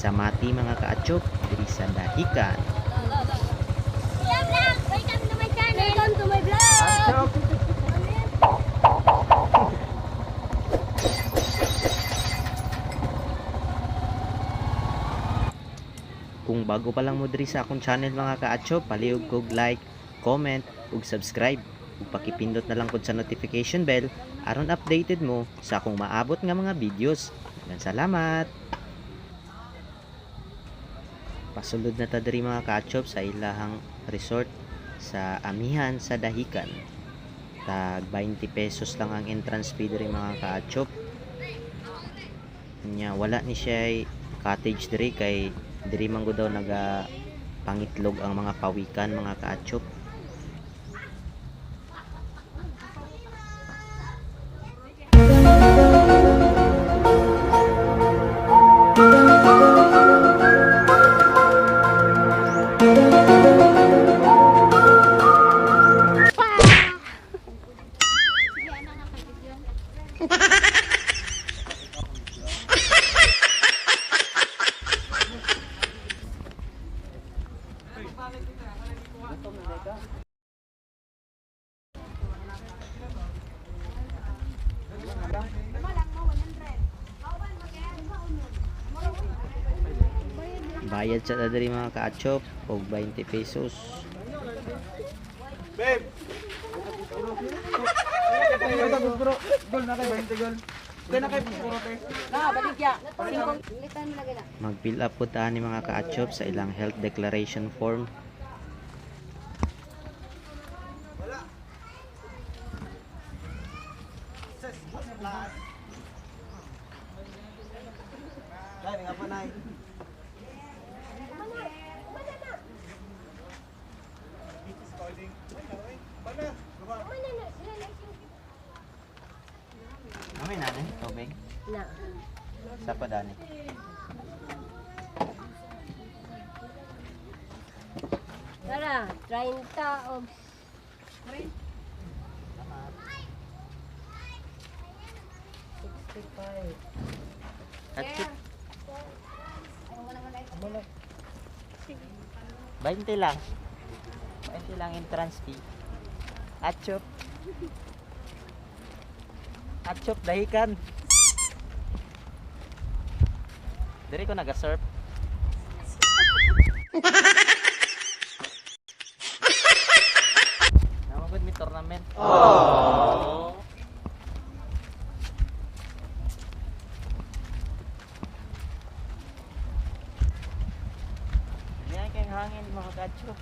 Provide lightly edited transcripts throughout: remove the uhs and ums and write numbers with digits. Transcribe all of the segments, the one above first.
sa Mati mga kaatsyop diri sa Dahican. Welcome to my channel. Welcome to my vlog. Kung bago pa lang mo diri sa akong channel mga kaatsyop, palihog kog like, comment ug subscribe ug pakipindot na lang pod sa notification bell aron updated mo sa akong maabot nga mga videos. Salamat. Pasulod na ta diri mga kaatsyop sa ilahang resort sa Amihan sa Dahican. Tag 20 pesos lang ang entrance fee diri mga kaatsyop. Nya wala ni siya cottage diri kay diri man gud daw naga pangitlog ang mga pawikan mga kaatsyop. Bayad sa diri mga kaatsyop og 20 pesos. Babe. Gol na kay 20 gol. Kaya na kay puro te. Na, baligya. Singkong litan mo lagi na. Mag-fill up po ta ni mga kaatsyop sa ilang health declaration form. Dai nga pa nay. Amin na ni tubig. Na. Sa pa dani. Tara, 30 og Atsyop. 20 lang. 20 lang entrance fee. Atsyop. Atsyop Dahican. Diri ko naga-surf. Namagod mi tournament. Oh. Yan kay hangin mga katsyop.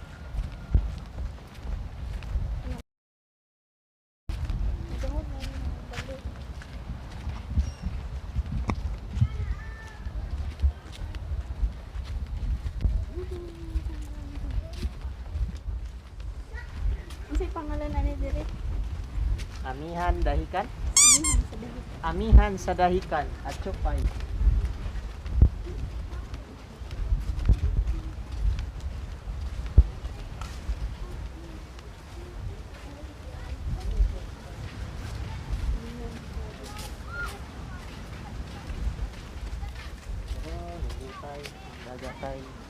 Unsay pangalan ani dire? Amihan Dahican. Amihan sa Dahican. Amihan sa Dahican at Chopay. Dagatay.